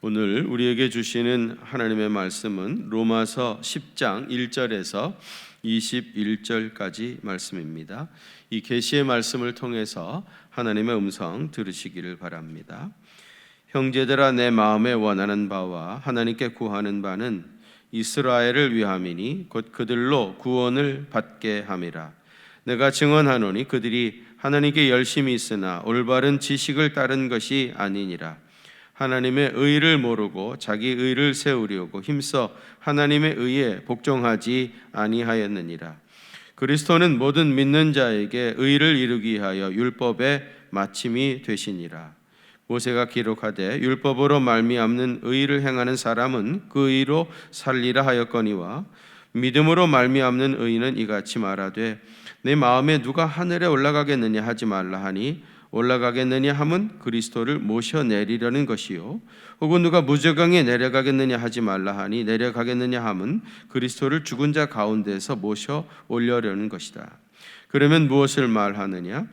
오늘 우리에게 주시는 하나님의 말씀은 로마서 10장 1절에서 21절까지 말씀입니다. 이 계시의 말씀을 통해서 하나님의 음성 들으시기를 바랍니다. 형제들아, 내 마음에 원하는 바와 하나님께 구하는 바는 이스라엘을 위함이니 곧 그들로 구원을 받게 함이라. 내가 증언하노니 그들이 하나님께 열심히 있으나 올바른 지식을 따른 것이 아니니라. 하나님의 의를 모르고 자기 의를 세우려고 힘써 하나님의 의에 복종하지 아니하였느니라. 그리스도는 모든 믿는 자에게 의를 이루기 위하여 율법의 마침이 되시니라. 모세가 기록하되 율법으로 말미암는 의를 행하는 사람은 그 의로 살리라 하였거니와 믿음으로 말미암는 의는 이같이 말하되 내 마음에 누가 하늘에 올라가겠느냐 하지 말라 하니 올라가겠느냐 함은 그리스도를 모셔내리려는 것이요, 혹은 누가 무저강에 내려가겠느냐 하지 말라 하니 내려가겠느냐 함은 그리스도를 죽은 자 가운데서 모셔 올려려는 것이다. 그러면 무엇을 말하느냐?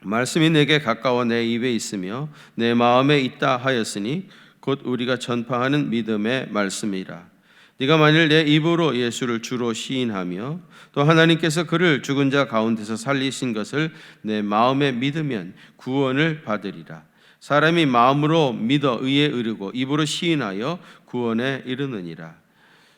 말씀이 내게 가까워 내 입에 있으며 내 마음에 있다 하였으니 곧 우리가 전파하는 믿음의 말씀이라. 네가 만일 내 입으로 예수를 주로 시인하며 또 하나님께서 그를 죽은 자 가운데서 살리신 것을 내 마음에 믿으면 구원을 받으리라. 사람이 마음으로 믿어 의에 이르고 입으로 시인하여 구원에 이르느니라.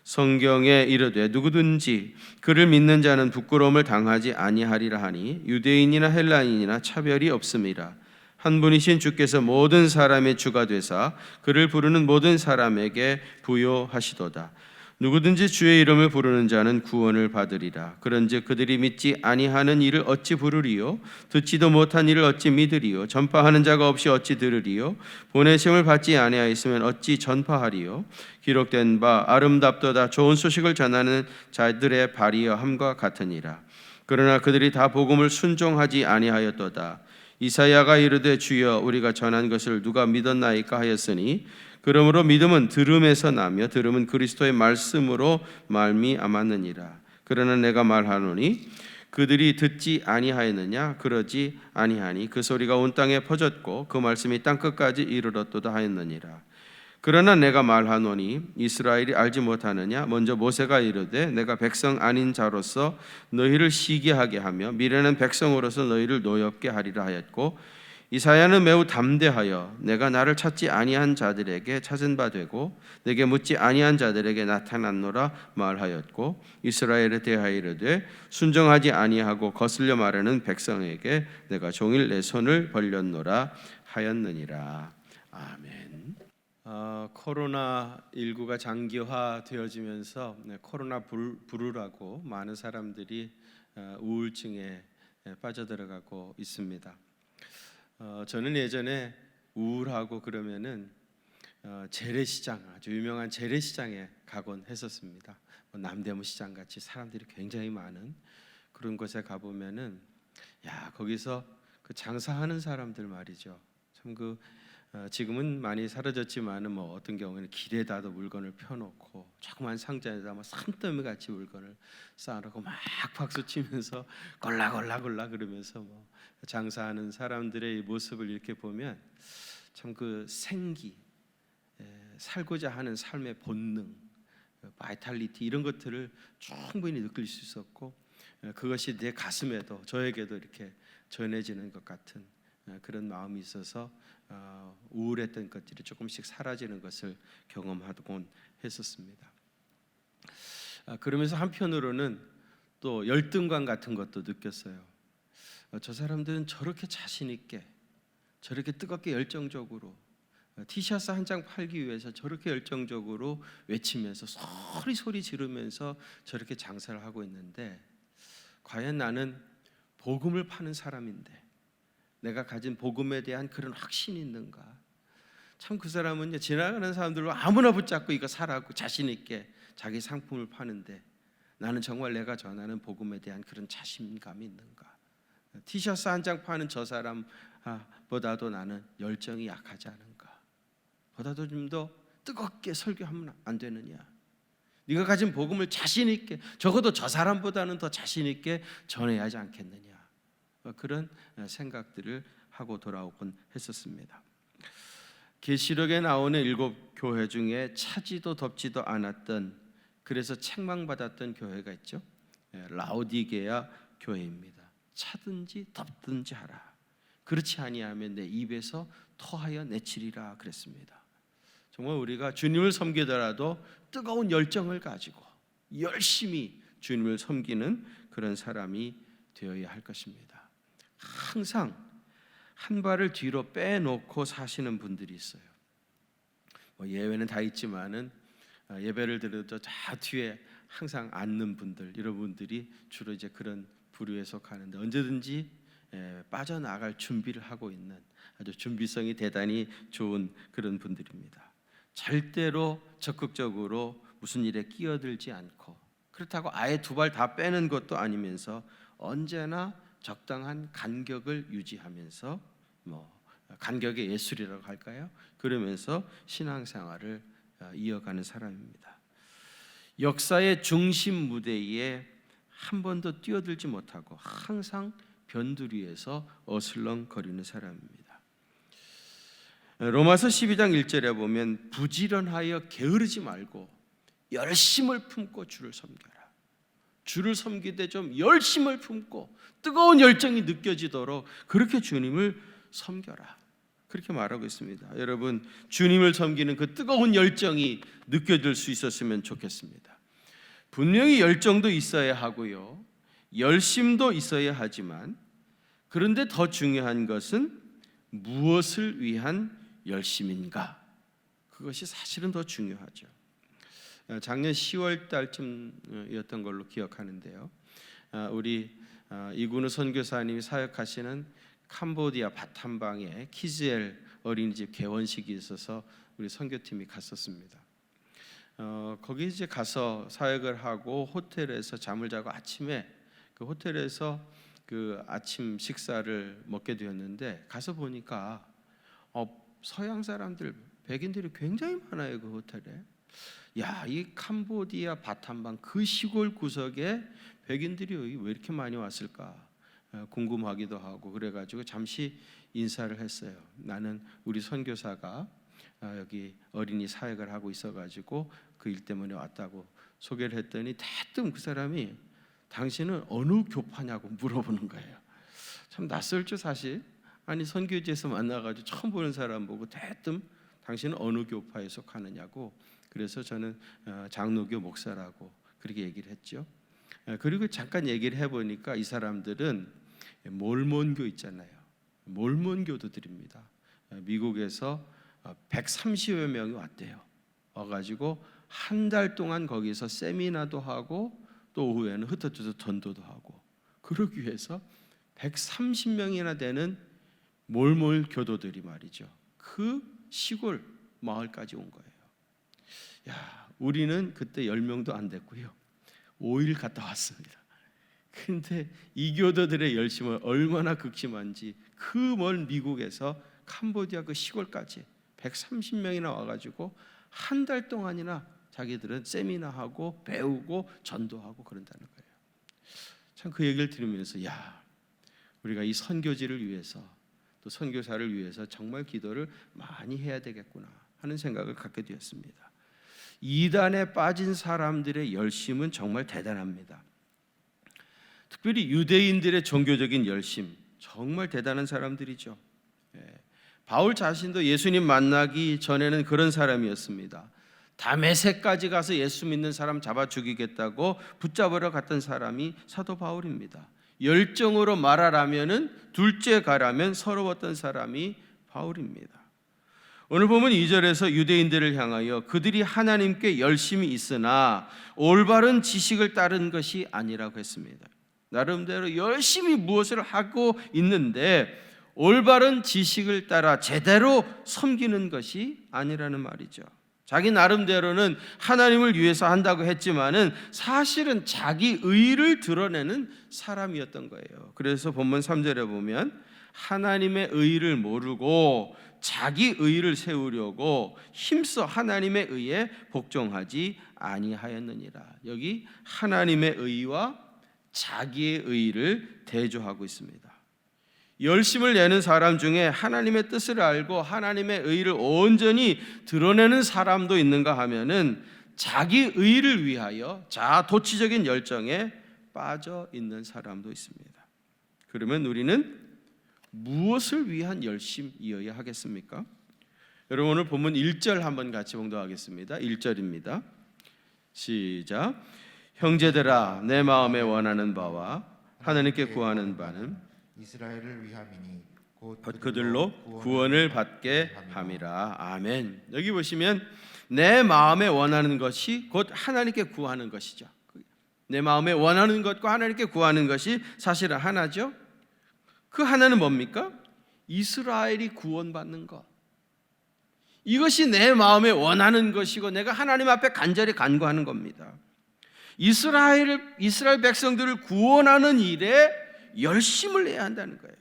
성경에 이르되 누구든지 그를 믿는 자는 부끄러움을 당하지 아니하리라 하니 유대인이나 헬라인이나 차별이 없음이라. 한 분이신 주께서 모든 사람의 주가 되사 그를 부르는 모든 사람에게 부요하시도다. 누구든지 주의 이름을 부르는 자는 구원을 받으리라. 그런즉 그들이 믿지 아니하는 이를 어찌 부르리요? 듣지도 못한 이를 어찌 믿으리요? 전파하는 자가 없이 어찌 들으리요? 보내심을 받지 아니하였으면 어찌 전파하리요? 기록된 바 아름답도다 좋은 소식을 전하는 자들의 발이여 함과 같으니라. 그러나 그들이 다 복음을 순종하지 아니하였도다. 이사야가 이르되 주여 우리가 전한 것을 누가 믿었나이까 하였으니 그러므로 믿음은 들음에서 나며 들음은 그리스도의 말씀으로 말미암았느니라. 그러나 내가 말하노니 그들이 듣지 아니하였느냐? 그러지 아니하니 그 소리가 온 땅에 퍼졌고 그 말씀이 땅 끝까지 이르렀도다 하였느니라. 그러나 내가 말하노니 이스라엘이 알지 못하느냐? 먼저 모세가 이르되 내가 백성 아닌 자로서 너희를 시기하게 하며 미래는 백성으로서 너희를 노엽게 하리라 하였고, 이사야는 매우 담대하여 내가 나를 찾지 아니한 자들에게 찾은 바 되고 내게 묻지 아니한 자들에게 나타났노라 말하였고, 이스라엘에 대하여 이르되 순종하지 아니하고 거슬려 말하는 백성에게 내가 종일 내 손을 벌렸노라 하였느니라. 아멘. 코로나19가 장기화되어지면서 코로나 브루라고 많은 사람들이 우울증에 빠져들어가고 있습니다. 저는 예전에 우울하고 그러면은 재래시장, 아주 유명한 재래시장에 가곤 했었습니다. 남대문 시장 같이 사람들이 굉장히 많은 그런 곳에 가보면은 거기서 그 장사하는 사람들 말이죠. 참 지금은 많이 사라졌지만은 어떤 경우에는 길에다도 물건을 펴놓고 조그만 상자에다 산더미 같이 물건을 쌓아놓고 막 박수 치면서 골라 그러면서 장사하는 사람들의 모습을 이렇게 보면 참 생기, 살고자 하는 삶의 본능, 바이탈리티 이런 것들을 충분히 느낄 수 있었고, 그것이 내 가슴에도 저에게도 이렇게 전해지는 것 같은 그런 마음이 있어서 우울했던 것들이 조금씩 사라지는 것을 경험하곤 했었습니다. 그러면서 한편으로는 또 열등감 같은 것도 느꼈어요. 저 사람들은 저렇게 자신 있게, 저렇게 뜨겁게 열정적으로 티셔츠 한 장 팔기 위해서 저렇게 열정적으로 외치면서 소리 지르면서 저렇게 장사를 하고 있는데, 과연 나는 복음을 파는 사람인데 내가 가진 복음에 대한 그런 확신이 있는가? 참 그 사람은 지나가는 사람들로 아무나 붙잡고 이거 사라고 자신 있게 자기 상품을 파는데, 나는 정말 내가 전하는 복음에 대한 그런 자신감이 있는가? 티셔츠 한 장 파는 저 사람보다도 나는 열정이 약하지 않은가? 보다도 좀 더 뜨겁게 설교하면 안 되느냐? 네가 가진 복음을 자신 있게, 적어도 저 사람보다는 더 자신 있게 전해야 하지 않겠느냐? 그런 생각들을 하고 돌아오곤 했었습니다. 계시록에 나오는 7 교회 중에 차지도 덥지도 않았던, 그래서 책망받았던 교회가 있죠. 라오디게아 교회입니다. 차든지 덥든지 하라. 그렇지 아니하면 내 입에서 토하여 내치리라 그랬습니다. 정말 우리가 주님을 섬기더라도 뜨거운 열정을 가지고 열심히 주님을 섬기는 그런 사람이 되어야 할 것입니다. 항상 한 발을 뒤로 빼놓고 사시는 분들이 있어요. 예외는 다 있지만은 예배를 드려도 다 뒤에 항상 앉는 분들, 이런 분들이 주로 이제 그런 부류에 속하는데, 언제든지 빠져나갈 준비를 하고 있는 아주 준비성이 대단히 좋은 그런 분들입니다. 절대로 적극적으로 무슨 일에 끼어들지 않고, 그렇다고 아예 두 발 다 빼는 것도 아니면서 언제나 적당한 간격을 유지하면서 간격의 예술이라고 할까요? 그러면서 신앙생활을 이어가는 사람입니다. 역사의 중심 무대에 한 번도 뛰어들지 못하고 항상 변두리에서 어슬렁거리는 사람입니다. 로마서 12장 1절에 보면 부지런하여 게으르지 말고 열심을 품고 주를 섬겨라. 주를 섬기되 좀 열심을 품고 뜨거운 열정이 느껴지도록 그렇게 주님을 섬겨라. 그렇게 말하고 있습니다. 여러분, 주님을 섬기는 그 뜨거운 열정이 느껴질 수 있었으면 좋겠습니다. 분명히 열정도 있어야 하고요, 열심도 있어야 하지만, 그런데 더 중요한 것은 무엇을 위한 열심인가? 그것이 사실은 더 중요하죠. 작년 10월 달쯤이었던 걸로 기억하는데요, 우리 이군우 선교사님이 사역하시는 캄보디아 바탐방에 키즈엘 어린이집 개원식이 있어서 우리 선교팀이 갔었습니다. 거기 이제 가서 사역을 하고 호텔에서 잠을 자고 아침에 그 호텔에서 그 아침 식사를 먹게 되었는데, 가서 보니까 서양 사람들, 백인들이 굉장히 많아요. 그 호텔에. 이 캄보디아 바탐방 그 시골 구석에 백인들이 왜 이렇게 많이 왔을까 궁금하기도 하고, 그래가지고 잠시 인사를 했어요. 나는 우리 선교사가 여기 어린이 사역을 하고 있어가지고 그 일 때문에 왔다고 소개를 했더니, 대뜸 그 사람이 당신은 어느 교파냐고 물어보는 거예요. 참 낯설죠 사실. 아니, 선교지에서 만나가지고 처음 보는 사람 보고 대뜸 당신은 어느 교파에 속하느냐고. 그래서 저는 장로교 목사라고 그렇게 얘기를 했죠. 그리고 잠깐 얘기를 해보니까 이 사람들은 몰몬교 있잖아요. 몰몬교도들입니다. 미국에서 130여 명이 왔대요. 와가지고 한 달 동안 거기서 세미나도 하고 또 오후에는 흩어져서 전도도 하고, 그러기 위해서 130명이나 되는 몰몰 교도들이 말이죠, 그 시골 마을까지 온 거예요. 우리는 그때 10명도 안 됐고요, 5일 갔다 왔습니다. 근데 이 교도들의 열심은 얼마나 극심한지, 그 먼 미국에서 캄보디아 그 시골까지 130명이나 와가지고 한 달 동안이나 자기들은 세미나하고 배우고 전도하고 그런다는 거예요. 참 그 얘기를 들으면서 우리가 이 선교지를 위해서, 또 선교사를 위해서 정말 기도를 많이 해야 되겠구나 하는 생각을 갖게 되었습니다. 이단에 빠진 사람들의 열심은 정말 대단합니다. 특별히 유대인들의 종교적인 열심, 정말 대단한 사람들이죠. 바울 자신도 예수님 만나기 전에는 그런 사람이었습니다. 다메섹까지 가서 예수 믿는 사람 잡아 죽이겠다고 붙잡으러 갔던 사람이 사도 바울입니다. 열정으로 말하라면은 둘째 가라면 서러웠던 사람이 바울입니다. 오늘 보면 2절에서 유대인들을 향하여 그들이 하나님께 열심히 있으나 올바른 지식을 따른 것이 아니라고 했습니다. 나름대로 열심히 무엇을 하고 있는데 올바른 지식을 따라 제대로 섬기는 것이 아니라는 말이죠. 자기 나름대로는 하나님을 위해서 한다고 했지만은 사실은 자기 의를 드러내는 사람이었던 거예요. 그래서 본문 3절에 보면 하나님의 의를 모르고 자기 의를 세우려고 힘써 하나님의 의에 복종하지 아니하였느니라. 여기 하나님의 의와 자기의 의를 대조하고 있습니다. 열심을 내는 사람 중에 하나님의 뜻을 알고 하나님의 의를 온전히 드러내는 사람도 있는가 하면은 자기 의를 위하여 자아도취적인 열정에 빠져 있는 사람도 있습니다. 그러면 우리는 무엇을 위한 열심이어야 하겠습니까? 여러분, 오늘 본문 1절 한번 같이 봉독하겠습니다. 1절입니다. 시작. 형제들아, 내 마음에 원하는 바와 하나님께 구하는 바는 이스라엘을 위함이니 곧 그들로 구원을 받게 함이라. 아멘. 여기 보시면 내 마음에 원하는 것이 곧 하나님께 구하는 것이죠. 내 마음에 원하는 것과 하나님께 구하는 것이 사실은 하나죠. 그 하나는 뭡니까? 이스라엘이 구원받는 것. 이것이 내 마음에 원하는 것이고 내가 하나님 앞에 간절히 간구하는 겁니다. 이스라엘 백성들을 구원하는 일에 열심을 내야 한다는 거예요.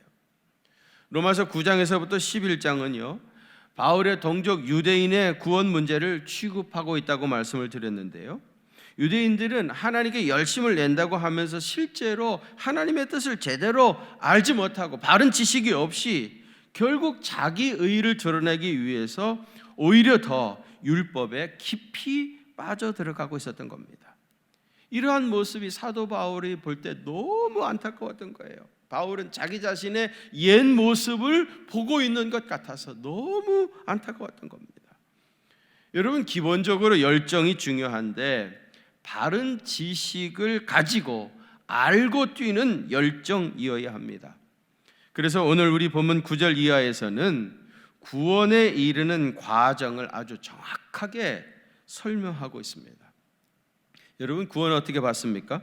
로마서 9장에서부터 11장은요, 바울의 동족 유대인의 구원 문제를 취급하고 있다고 말씀을 드렸는데요, 유대인들은 하나님께 열심을 낸다고 하면서 실제로 하나님의 뜻을 제대로 알지 못하고 바른 지식이 없이 결국 자기 의를 드러내기 위해서 오히려 더 율법에 깊이 빠져들어가고 있었던 겁니다. 이러한 모습이 사도 바울이 볼 때 너무 안타까웠던 거예요. 바울은 자기 자신의 옛 모습을 보고 있는 것 같아서 너무 안타까웠던 겁니다. 여러분, 기본적으로 열정이 중요한데 바른 지식을 가지고 알고 뛰는 열정이어야 합니다. 그래서 오늘 우리 본문 9절 이하에서는 구원에 이르는 과정을 아주 정확하게 설명하고 있습니다. 여러분, 구원을 어떻게 받습니까?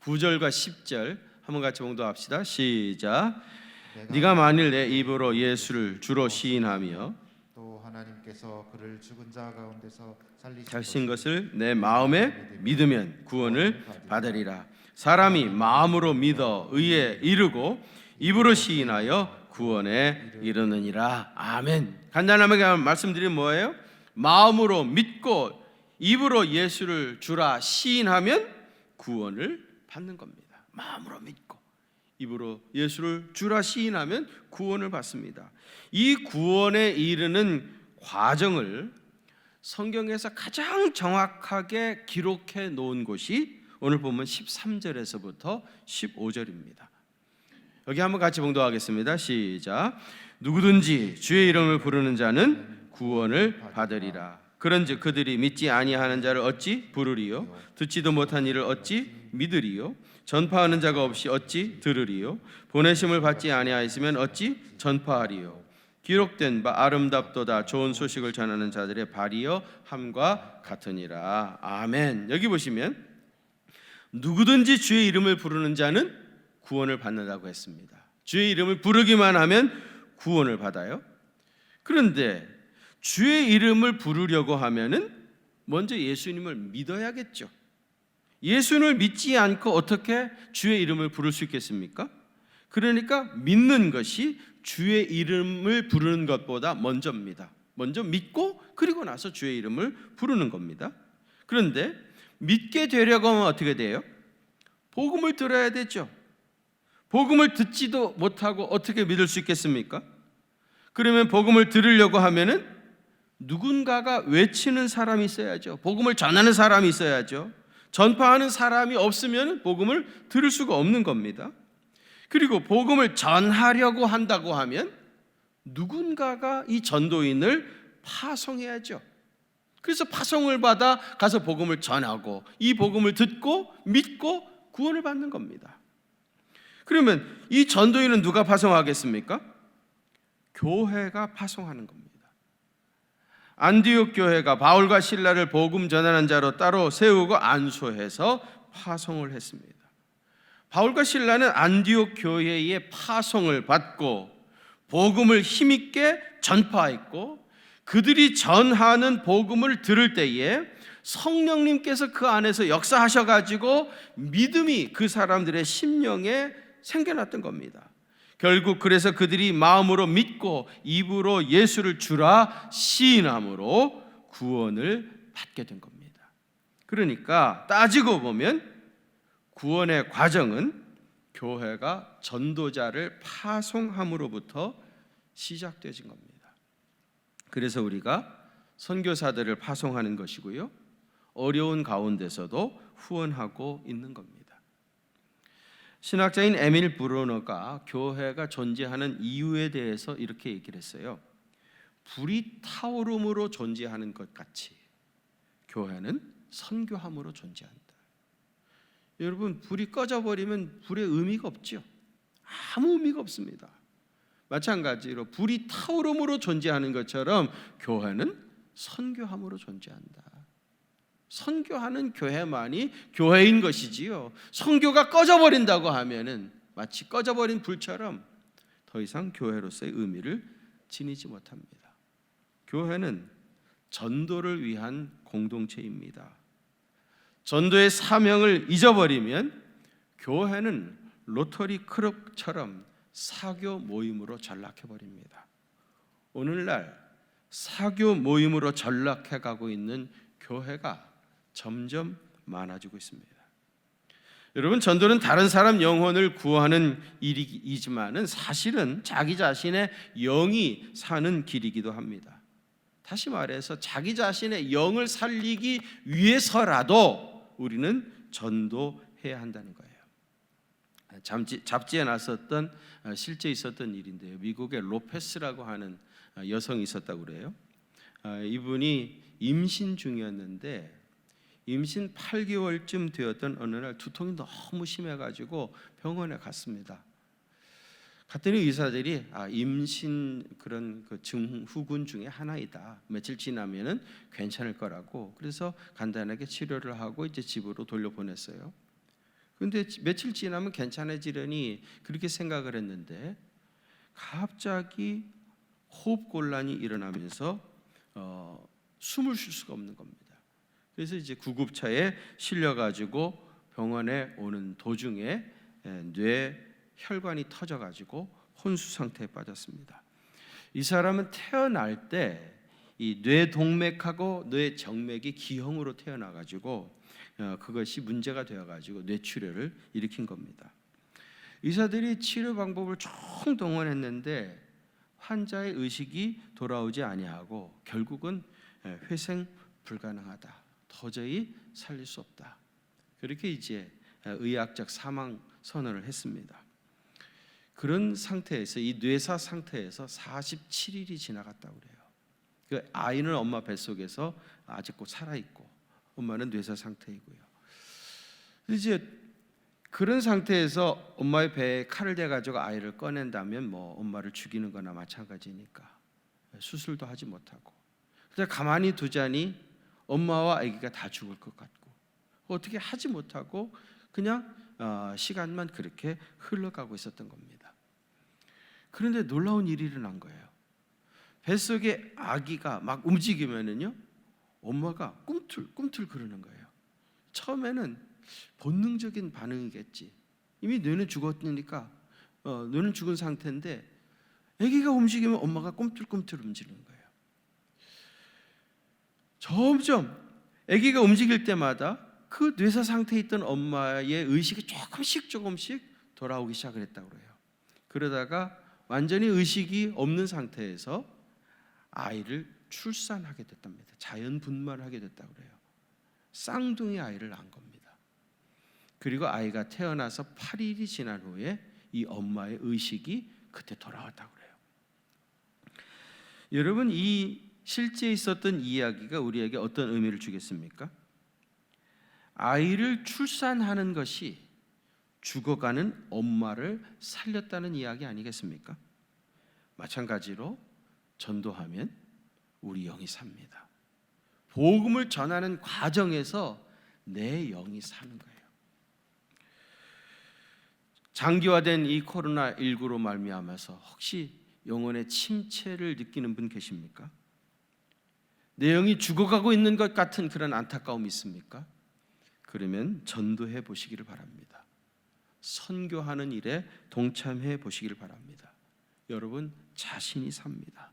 9절과 10절 한번 같이 봉독합시다. 시작. 네가 만일 내 입으로 예수를 주로 시인하며 또 하나님께서 그를 죽은 자 가운데서 살신 것을 내 마음에 믿으면 구원을 받으리라. 사람이 마음으로 믿어 의에 이르고 입으로 시인하여 구원에 이르느니라. 아멘. 간단하게 말씀드리면 뭐예요? 마음으로 믿고 입으로 예수를 주라 시인하면 구원을 받는 겁니다. 마음으로 믿고 입으로 예수를 주라 시인하면 구원을 받습니다. 이 구원에 이르는 과정을 성경에서 가장 정확하게 기록해 놓은 곳이 오늘 보면 13절에서부터 15절입니다. 여기 한번 같이 봉독하겠습니다. 시작. 누구든지 주의 이름을 부르는 자는 구원을 받으리라. 그런즉 그들이 믿지 아니하는 자를 어찌 부르리요? 듣지도 못한 이를 어찌 믿으리요? 전파하는 자가 없이 어찌 들으리요? 보내심을 받지 아니하였으면 어찌 전파하리요? 기록된 바 아름답도다 좋은 소식을 전하는 자들의 발이여 함과 같으니라. 아멘. 여기 보시면 누구든지 주의 이름을 부르는 자는 구원을 받는다고 했습니다. 주의 이름을 부르기만 하면 구원을 받아요. 그런데 주의 이름을 부르려고 하면은 먼저 예수님을 믿어야겠죠. 예수님을 믿지 않고 어떻게 주의 이름을 부를 수 있겠습니까? 그러니까 믿는 것이 주의 이름을 부르는 것보다 먼저입니다. 먼저 믿고 그리고 나서 주의 이름을 부르는 겁니다. 그런데 믿게 되려고 하면 어떻게 돼요? 복음을 들어야 되죠. 복음을 듣지도 못하고 어떻게 믿을 수 있겠습니까? 그러면 복음을 들으려고 하면은 누군가가 외치는 사람이 있어야죠. 복음을 전하는 사람이 있어야죠. 전파하는 사람이 없으면 복음을 들을 수가 없는 겁니다. 그리고 복음을 전하려고 한다고 하면 누군가가 이 전도인을 파송해야죠. 그래서 파송을 받아 가서 복음을 전하고 이 복음을 듣고 믿고 구원을 받는 겁니다. 그러면 이 전도인은 누가 파송하겠습니까? 교회가 파송하는 겁니다. 안디옥 교회가 바울과 실라를 복음 전하는 자로 따로 세우고 안수해서 파송을 했습니다. 바울과 실라는 안디옥 교회의 파송을 받고 복음을 힘있게 전파했고 그들이 전하는 복음을 들을 때에 성령님께서 그 안에서 역사하셔가지고 믿음이 그 사람들의 심령에 생겨났던 겁니다. 결국 그래서 그들이 마음으로 믿고 입으로 예수를 주라 시인함으로 구원을 받게 된 겁니다. 그러니까 따지고 보면 구원의 과정은 교회가 전도자를 파송함으로부터 시작되어진 겁니다. 그래서 우리가 선교사들을 파송하는 것이고요, 어려운 가운데서도 후원하고 있는 겁니다. 신학자인 에밀 브로너가 교회가 존재하는 이유에 대해서 이렇게 얘기를 했어요. 불이 타오름으로 존재하는 것 같이 교회는 선교함으로 존재한다. 여러분, 불이 꺼져버리면 불의 의미가 없죠. 아무 의미가 없습니다. 마찬가지로 불이 타오름으로 존재하는 것처럼 교회는 선교함으로 존재한다. 선교하는 교회만이 교회인 것이지요, 선교가 꺼져버린다고 하면은 마치 꺼져버린 불처럼 더 이상 교회로서의 의미를 지니지 못합니다. 교회는 전도를 위한 공동체입니다. 전도의 사명을 잊어버리면 교회는 로터리 클럽처럼 사교 모임으로 전락해버립니다. 오늘날 사교 모임으로 전락해가고 있는 교회가 점점 많아지고 있습니다. 여러분, 전도는 다른 사람 영혼을 구하는 일이지만은 사실은 자기 자신의 영이 사는 길이기도 합니다. 다시 말해서 자기 자신의 영을 살리기 위해서라도 우리는 전도해야 한다는 거예요. 잡지에 났었던 실제 있었던 일인데요, 미국의 로페스라고 하는 여성이 있었다고 그래요. 이분이 임신 중이었는데 임신 8개월쯤 되었던 어느 날 두통이 너무 심해가지고 병원에 갔습니다. 갔더니 의사들이 임신 그런 그 증후군 중에 하나이다, 며칠 지나면은 괜찮을 거라고, 그래서 간단하게 치료를 하고 이제 집으로 돌려보냈어요. 그런데 며칠 지나면 괜찮아지려니 그렇게 생각을 했는데 갑자기 호흡곤란이 일어나면서 숨을 쉴 수가 없는 겁니다. 그래서 이제 구급차에 실려가지고 병원에 오는 도중에 뇌 혈관이 터져가지고 혼수 상태에 빠졌습니다. 이 사람은 태어날 때 이 뇌동맥하고 뇌정맥이 기형으로 태어나가지고 그것이 문제가 되어가지고 뇌출혈을 일으킨 겁니다. 의사들이 치료 방법을 총동원했는데 환자의 의식이 돌아오지 아니하고 결국은 회생 불가능하다, 도저히 살릴 수 없다, 그렇게 이제 의학적 사망 선언을 했습니다. 그런 상태에서, 이 뇌사 상태에서 47일이 지나갔다고 그래요. 그 아이는 엄마 뱃속에서 아직 곧 살아있고 엄마는 뇌사 상태이고요. 이제 그런 상태에서 엄마의 배에 칼을 대가지고 아이를 꺼낸다면 뭐 엄마를 죽이는 거나 마찬가지니까 수술도 하지 못하고, 그냥 가만히 두자니 엄마와 아기가 다 죽을 것 같고 어떻게 하지 못하고 그냥 시간만 그렇게 흘러가고 있었던 겁니다. 그런데 놀라운 일이 일어난 거예요. 뱃속에 아기가 막 움직이면은요, 엄마가 꿈틀꿈틀 그러는 거예요. 처음에는 본능적인 반응이겠지. 이미 뇌는 죽었으니까 뇌는 죽은 상태인데 아기가 움직이면 엄마가 꿈틀꿈틀 움직이는 거예요. 점점 아기가 움직일 때마다 그 뇌사 상태에 있던 엄마의 의식이 조금씩 돌아오기 시작을 했다고 그래요. 그러다가 완전히 의식이 없는 상태에서 아이를 출산하게 됐답니다. 자연 분만하게 됐다고 그래요. 쌍둥이 아이를 낳은 겁니다. 그리고 아이가 태어나서 8일이 지난 후에 이 엄마의 의식이 그때 돌아왔다고 그래요. 여러분, 이 실제 있었던 이야기가 우리에게 어떤 의미를 주겠습니까? 아이를 출산하는 것이 죽어가는 엄마를 살렸다는 이야기 아니겠습니까? 마찬가지로 전도하면 우리 영이 삽니다. 복음을 전하는 과정에서 내 영이 사는 거예요. 장기화된 이 코로나19로 말미암아서 혹시 영혼의 침체를 느끼는 분 계십니까? 내 영이 죽어가고 있는 것 같은 그런 안타까움이 있습니까? 그러면 전도해 보시기를 바랍니다. 선교하는 일에 동참해 보시기를 바랍니다. 여러분, 자신이 삽니다.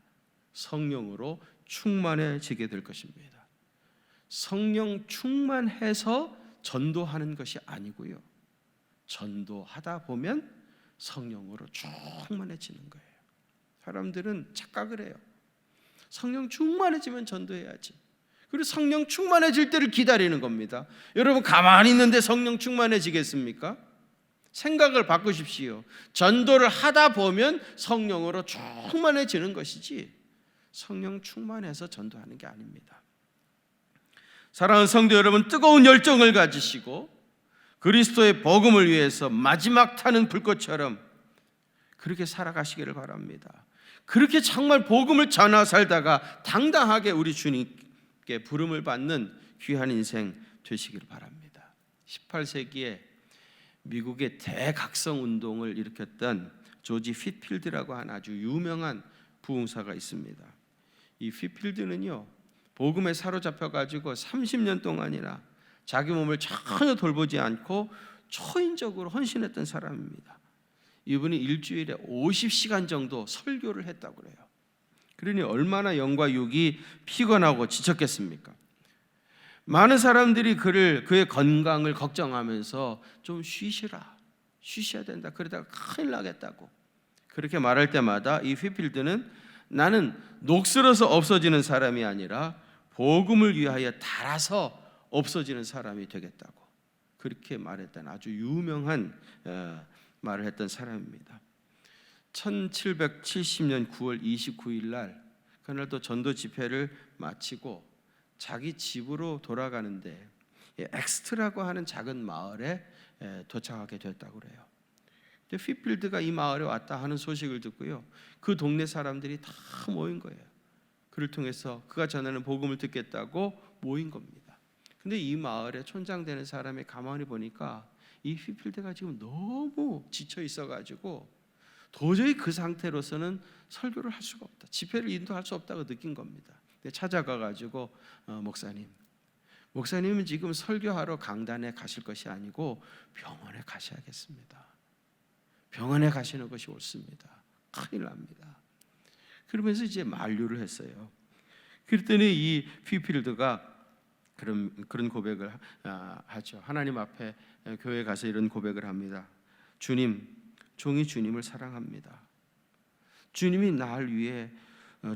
성령으로 충만해지게 될 것입니다. 성령 충만해서 전도하는 것이 아니고요, 전도하다 보면 성령으로 충만해지는 거예요. 사람들은 착각을 해요. 성령 충만해지면 전도해야지. 그리고 성령 충만해질 때를 기다리는 겁니다. 여러분 가만히 있는데 성령 충만해지겠습니까? 생각을 바꾸십시오. 전도를 하다 보면 성령으로 충만해지는 것이지 성령 충만해서 전도하는 게 아닙니다. 사랑하는 성도 여러분, 뜨거운 열정을 가지시고 그리스도의 복음을 위해서 마지막 타는 불꽃처럼 그렇게 살아가시기를 바랍니다. 그렇게 정말 복음을 전하 살다가 당당하게 우리 주님께 부름을 받는 귀한 인생 되시기를 바랍니다. 18세기에 미국의 대각성 운동을 일으켰던 조지 휘필드라고 하는 아주 유명한 부흥사가 있습니다. 이 휘필드는요, 복음에 사로잡혀 가지고 30년 동안이나 자기 몸을 전혀 돌보지 않고 초인적으로 헌신했던 사람입니다. 이분이 일주일에 50시간 정도 설교를 했다고 그래요. 그러니 얼마나 영과 육이 피곤하고 지쳤겠습니까? 많은 사람들이 그의 건강을 걱정하면서 좀 쉬셔야 된다, 그러다가 큰일 나겠다고 그렇게 말할 때마다 이 휘필드는 나는 녹슬어서 없어지는 사람이 아니라 복음을 위하여 달아서 없어지는 사람이 되겠다고 그렇게 말했던 아주 유명한 말을 했던 사람입니다. 1770년 9월 29일 날 그날도 전도 집회를 마치고 자기 집으로 돌아가는데 엑스트라고 하는 작은 마을에 도착하게 됐다고 그래요. 근데 휘필드가 이 마을에 왔다 하는 소식을 듣고요, 그 동네 사람들이 다 모인 거예요. 그를 통해서 그가 전하는 복음을 듣겠다고 모인 겁니다. 근데 이 마을에 촌장되는 사람이 가만히 보니까 이 휘필드가 지금 너무 지쳐 있어가지고 도저히 그 상태로서는 설교를 할 수가 없다, 집회를 인도할 수 없다고 느낀 겁니다. 찾아가가지고 목사님은 지금 설교하러 강단에 가실 것이 아니고 병원에 가셔야겠습니다. 병원에 가시는 것이 옳습니다. 큰일 납니다. 그러면서 이제 만류를 했어요. 그랬더니 이 휘필드가 그런 고백을 하죠. 하나님 앞에 교회에 가서 이런 고백을 합니다. 주님, 종이 주님을 사랑합니다. 주님이 날 위해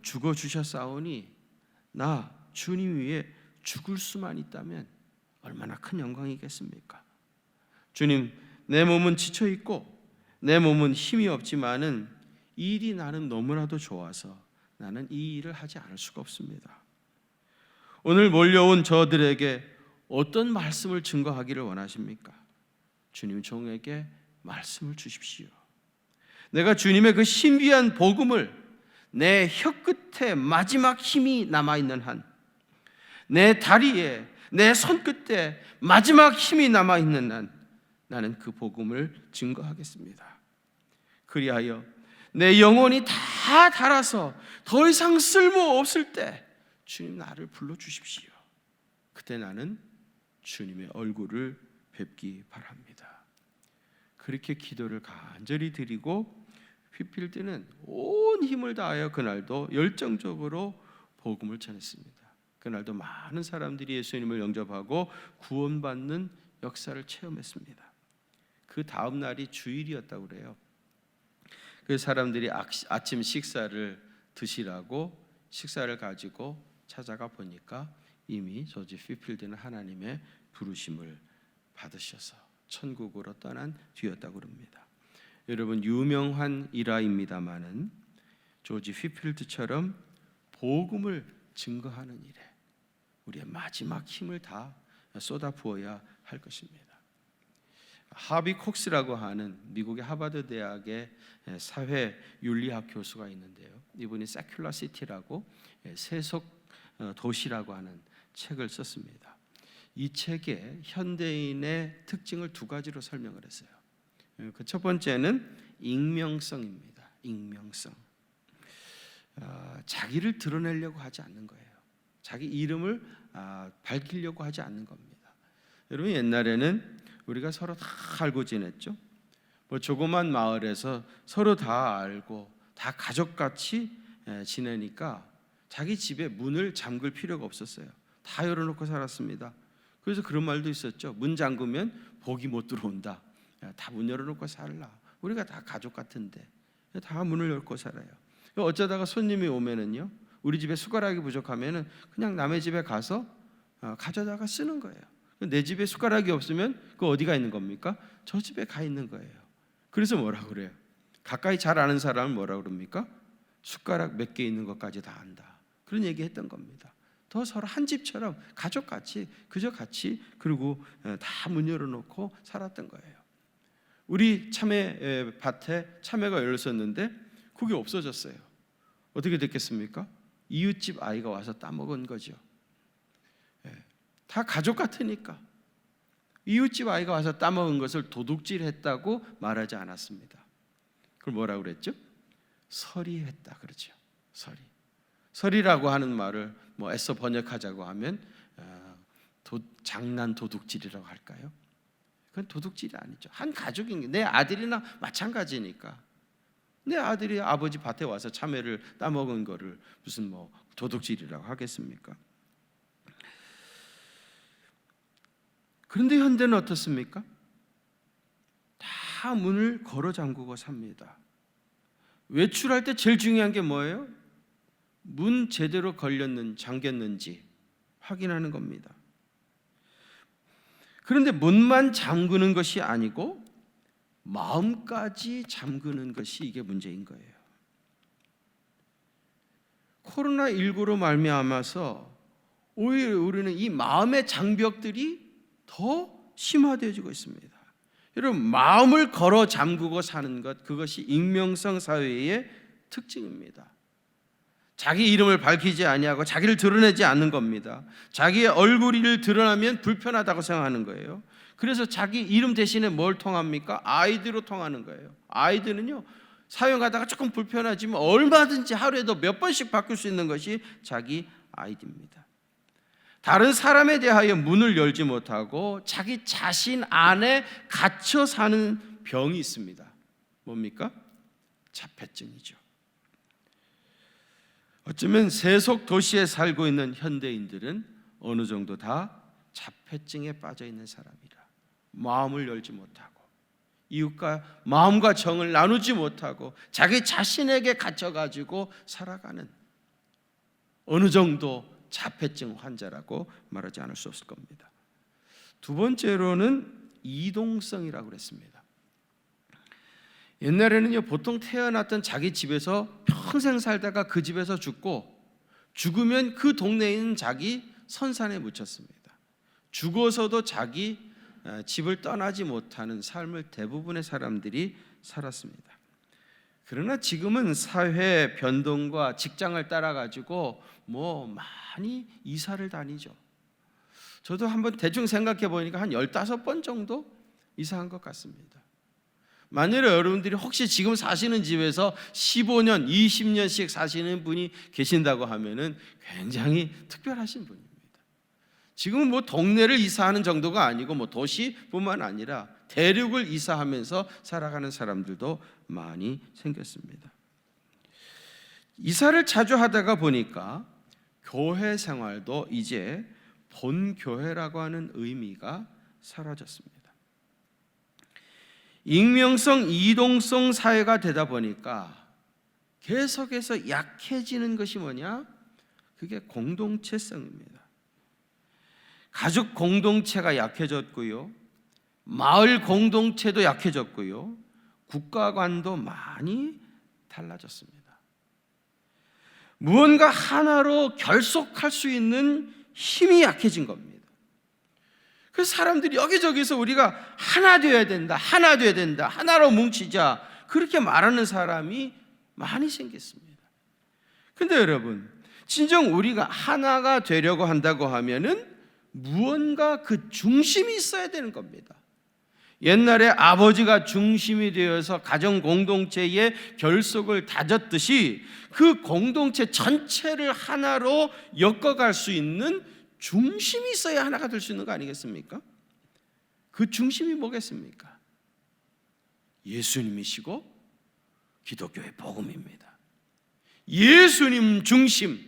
죽어 주셨사오니 나 주님 위해 죽을 수만 있다면 얼마나 큰 영광이겠습니까? 주님, 내 몸은 지쳐 있고 내 몸은 힘이 없지만은 이 일이 나는 너무나도 좋아서 나는 이 일을 하지 않을 수가 없습니다. 오늘 몰려온 저들에게 어떤 말씀을 증거하기를 원하십니까? 주님 종에게 말씀을 주십시오. 내가 주님의 그 신비한 복음을 내 혀끝에 마지막 힘이 남아있는 한, 내 다리에, 내 손끝에 마지막 힘이 남아있는 한 나는 그 복음을 증거하겠습니다. 그리하여 내 영혼이 다 닳아서 더 이상 쓸모없을 때 주님 나를 불러주십시오. 그때 나는 주님의 얼굴을 뵙기 바랍니다. 그렇게 기도를 간절히 드리고 휘필드는 온 힘을 다하여 그날도 열정적으로 복음을 전했습니다. 그날도 많은 사람들이 예수님을 영접하고 구원받는 역사를 체험했습니다. 그 다음 날이 주일이었다고 그래요. 그 사람들이 아침 식사를 드시라고 식사를 가지고 찾아가 보니까 이미 조지 휘필드는 하나님의 부르심을 받으셔서 천국으로 떠난 뒤였다고 합니다. 여러분, 유명한 일화입니다마는 조지 휘필드처럼 복음을 증거하는 일에 우리의 마지막 힘을 다 쏟아부어야 할 것입니다. 하비 콕스라고 하는 미국의 하버드 대학의 사회 윤리학 교수가 있는데요. 이분이 세큘러 시티라고 세속 도시라고 하는 책을 썼습니다. 이 책에 현대인의 특징을 두 가지로 설명을 했어요. 그 첫 번째는 익명성입니다. 익명성. 자기를 드러내려고 하지 않는 거예요. 자기 이름을 밝히려고 하지 않는 겁니다. 여러분, 옛날에는 우리가 서로 다 알고 지냈죠. 뭐 조그만 마을에서 서로 다 알고 다 가족같이 지내니까 자기 집에 문을 잠글 필요가 없었어요. 다 열어놓고 살았습니다. 그래서 그런 말도 있었죠. 문 잠그면 복이 못 들어온다. 다 문 열어놓고 살라. 우리가 다 가족 같은데 다 문을 열고 살아요. 어쩌다가 손님이 오면은요, 우리 집에 숟가락이 부족하면은 그냥 남의 집에 가서 가져다가 쓰는 거예요. 내 집에 숟가락이 없으면 그 어디가 있는 겁니까? 저 집에 가 있는 거예요. 그래서 뭐라 그래요? 가까이 잘 아는 사람은 뭐라 그럽니까? 숟가락 몇 개 있는 것까지 다 안다. 그런 얘기했던 겁니다. 더 서로 한 집처럼 가족같이 그저 같이 그리고 다 문 열어놓고 살았던 거예요. 우리 참외 밭에 참외가 열렸었는데 그게 없어졌어요. 어떻게 됐겠습니까? 이웃집 아이가 와서 따먹은 거죠. 다 가족 같으니까. 이웃집 아이가 와서 따먹은 것을 도둑질했다고 말하지 않았습니다. 그걸 뭐라고 그랬죠? 서리했다 그러죠. 서리라고 하는 말을 애써 번역하자고 하면 장난 도둑질이라고 할까요? 그건 도둑질이 아니죠. 한 가족인 게 내 아들이나 마찬가지니까. 내 아들이 아버지 밭에 와서 참외를 따먹은 거를 무슨 도둑질이라고 하겠습니까? 그런데 현대는 어떻습니까? 다 문을 걸어 잠그고 삽니다. 외출할 때 제일 중요한 게 뭐예요? 문 제대로 잠겼는지 확인하는 겁니다. 그런데 문만 잠그는 것이 아니고 마음까지 잠그는 것이 이게 문제인 거예요. 코로나19로 말미암아서 오히려 우리는 이 마음의 장벽들이 더 심화되어지고 있습니다. 여러분, 마음을 걸어 잠그고 사는 것, 그것이 익명성 사회의 특징입니다. 자기 이름을 밝히지 아니하고 자기를 드러내지 않는 겁니다. 자기의 얼굴을 드러나면 불편하다고 생각하는 거예요. 그래서 자기 이름 대신에 뭘 통합니까? 아이디로 통하는 거예요. 아이디는요, 사용하다가 조금 불편하지만 얼마든지 하루에도 몇 번씩 바꿀 수 있는 것이 자기 아이디입니다. 다른 사람에 대하여 문을 열지 못하고 자기 자신 안에 갇혀 사는 병이 있습니다. 뭡니까? 자폐증이죠. 어쩌면 세속 도시에 살고 있는 현대인들은 어느 정도 다 자폐증에 빠져 있는 사람이라. 마음을 열지 못하고 이웃과 마음과 정을 나누지 못하고 자기 자신에게 갇혀가지고 살아가는 어느 정도 자폐증 환자라고 말하지 않을 수 없을 겁니다. 두 번째로는 이동성이라고 그랬습니다. 옛날에는요, 보통 태어났던 자기 집에서 평생 살다가 그 집에서 죽으면 그 동네에 있는 자기 선산에 묻혔습니다. 죽어서도 자기 집을 떠나지 못하는 삶을 대부분의 사람들이 살았습니다. 그러나 지금은 사회 변동과 직장을 따라 가지고 많이 이사를 다니죠. 저도 한번 대충 생각해 보니까 한 15번 정도 이사한 것 같습니다. 만약에 여러분들이 혹시 지금 사시는 집에서 15년, 20년씩 사시는 분이 계신다고 하면은 굉장히 특별하신 분입니다. 지금은 동네를 이사하는 정도가 아니고 도시뿐만 아니라 대륙을 이사하면서 살아가는 사람들도 많이 생겼습니다. 이사를 자주 하다가 보니까 교회 생활도 이제 본교회라고 하는 의미가 사라졌습니다. 익명성, 이동성 사회가 되다 보니까 계속해서 약해지는 것이 뭐냐? 그게 공동체성입니다. 가족 공동체가 약해졌고요, 마을 공동체도 약해졌고요, 국가관도 많이 달라졌습니다. 무언가 하나로 결속할 수 있는 힘이 약해진 겁니다. 그래서 사람들이 여기저기서 우리가 하나 되어야 된다, 하나로 뭉치자, 그렇게 말하는 사람이 많이 생겼습니다. 근데 여러분, 진정 우리가 하나가 되려고 한다고 하면은 무언가 그 중심이 있어야 되는 겁니다. 옛날에 아버지가 중심이 되어서 가정 공동체의 결속을 다졌듯이 그 공동체 전체를 하나로 엮어갈 수 있는 중심이 있어야 하나가 될 수 있는 거 아니겠습니까? 그 중심이 뭐겠습니까? 예수님이시고 기독교의 복음입니다. 예수님 중심,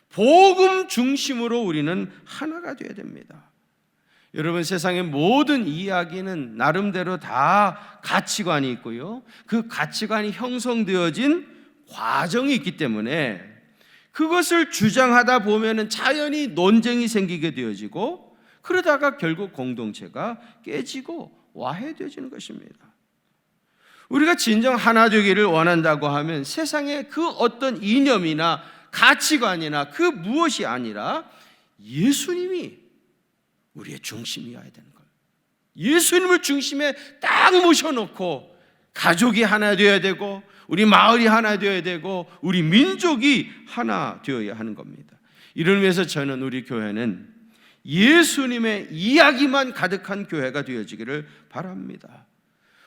복음 중심으로 우리는 하나가 되어야 됩니다. 여러분, 세상의 모든 이야기는 나름대로 다 가치관이 있고요, 그 가치관이 형성되어진 과정이 있기 때문에 그것을 주장하다 보면은 자연히 논쟁이 생기게 되어지고, 그러다가 결국 공동체가 깨지고 와해되어지는 것입니다. 우리가 진정 하나 되기를 원한다고 하면 세상의 그 어떤 이념이나 가치관이나 그 무엇이 아니라 예수님이 우리의 중심이어야 되는 거예요. 예수님을 중심에 딱 모셔놓고 가족이 하나 되어야 되고, 우리 마을이 하나 되어야 되고, 우리 민족이 하나 되어야 하는 겁니다. 이를 위해서 저는 우리 교회는 예수님의 이야기만 가득한 교회가 되어지기를 바랍니다.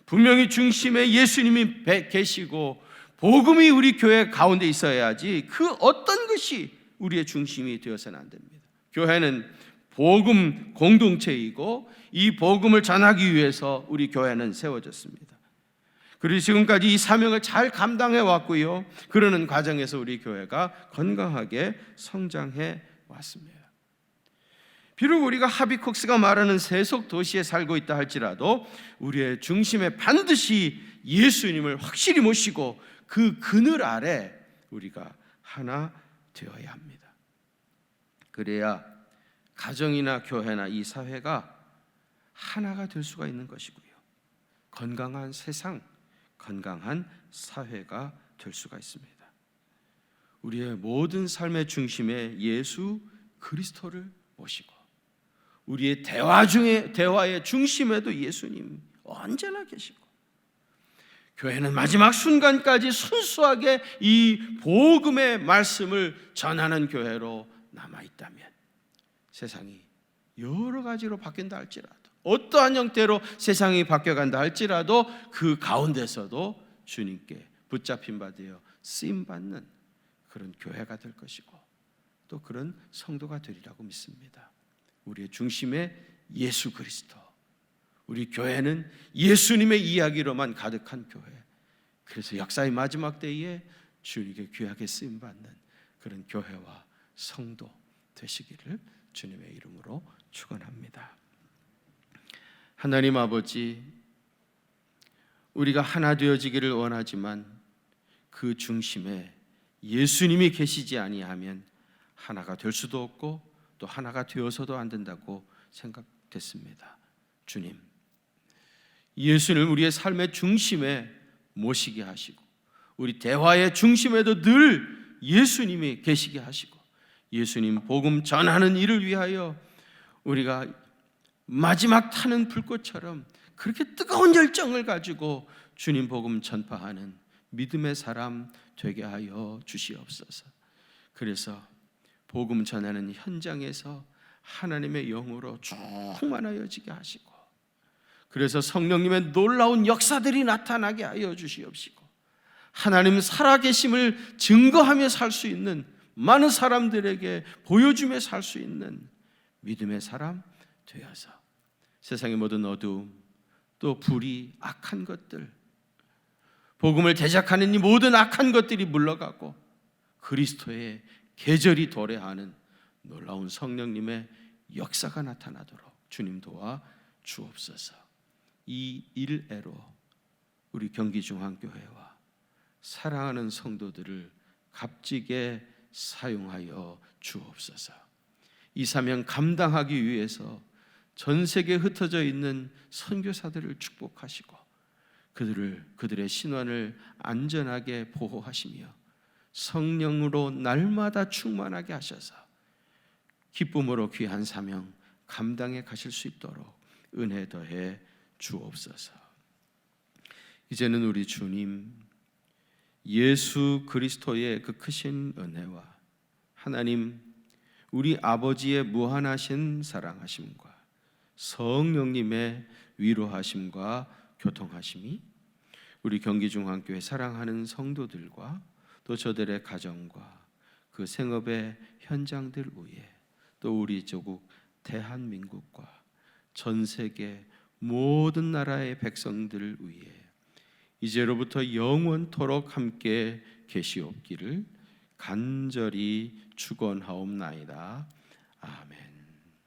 분명히 중심에 예수님이 계시고 복음이 우리 교회 가운데 있어야지 그 어떤 것이 우리의 중심이 되어서는 안 됩니다. 교회는 복음 공동체이고 이 복음을 전하기 위해서 우리 교회는 세워졌습니다. 그리고 지금까지 이 사명을 잘 감당해 왔고요, 그러는 과정에서 우리 교회가 건강하게 성장해 왔습니다. 비록 우리가 하비콕스가 말하는 세속 도시에 살고 있다 할지라도 우리의 중심에 반드시 예수님을 확실히 모시고 그 그늘 아래 우리가 하나 되어야 합니다. 그래야 가정이나 교회나 이 사회가 하나가 될 수가 있는 것이고요, 건강한 세상, 건강한 사회가 될 수가 있습니다. 우리의 모든 삶의 중심에 예수 그리스도를 모시고, 우리의 대화의 중심에도 예수님 언제나 계시고, 교회는 마지막 순간까지 순수하게 이 복음의 말씀을 전하는 교회로 남아있다면 세상이 여러 가지로 바뀐다 할지라도, 어떠한 형태로 세상이 바뀌어간다 할지라도 그 가운데서도 주님께 붙잡힌 바 되어 쓰임받는 그런 교회가 될 것이고, 또 그런 성도가 되리라고 믿습니다. 우리의 중심에 예수 그리스도, 우리 교회는 예수님의 이야기로만 가득한 교회, 그래서 역사의 마지막 때에 주님께 귀하게 쓰임받는 그런 교회와 성도 되시기를 주님의 이름으로 축원합니다. 하나님 아버지, 우리가 하나 되어지기를 원하지만 그 중심에 예수님이 계시지 아니하면 하나가 될 수도 없고 또 하나가 되어서도 안 된다고 생각됐습니다. 주님, 예수님을 우리의 삶의 중심에 모시게 하시고, 우리 대화의 중심에도 늘 예수님이 계시게 하시고, 예수님 복음 전하는 일을 위하여 우리가 마지막 타는 불꽃처럼 그렇게 뜨거운 열정을 가지고 주님 복음 전파하는 믿음의 사람 되게 하여 주시옵소서. 그래서 복음 전하는 현장에서 하나님의 영으로 충만하여지게 하시고, 그래서 성령님의 놀라운 역사들이 나타나게 하여 주시옵시고, 하나님 살아계심을 증거하며 살 수 있는, 많은 사람들에게 보여주며 살 수 있는 믿음의 사람 되어서 세상의 모든 어두움, 또 불이, 악한 것들, 복음을 대적하는 이 모든 악한 것들이 물러가고 그리스도의 계절이 도래하는 놀라운 성령님의 역사가 나타나도록 주님 도와 주옵소서. 이 일애로 우리 경기중앙교회와 사랑하는 성도들을 값지게 사용하여 주옵소서. 이 사명 감당하기 위해서 전 세계에 흩어져 있는 선교사들을 축복하시고 그들의 신원을 안전하게 보호하시며 성령으로 날마다 충만하게 하셔서 기쁨으로 귀한 사명 감당해 가실 수 있도록 은혜 더해 주옵소서. 이제는 우리 주님 예수 그리스도의 그 크신 은혜와 하나님 우리 아버지의 무한하신 사랑하심과 성령님의 위로하심과 교통하심이 우리 경기중앙교회 사랑하는 성도들과 또 저들의 가정과 그 생업의 현장들 위에, 또 우리 조국 대한민국과 전 세계 모든 나라의 백성들 위에 이제로부터 영원토록 함께 계시옵기를 간절히 축원하옵나이다. 아멘.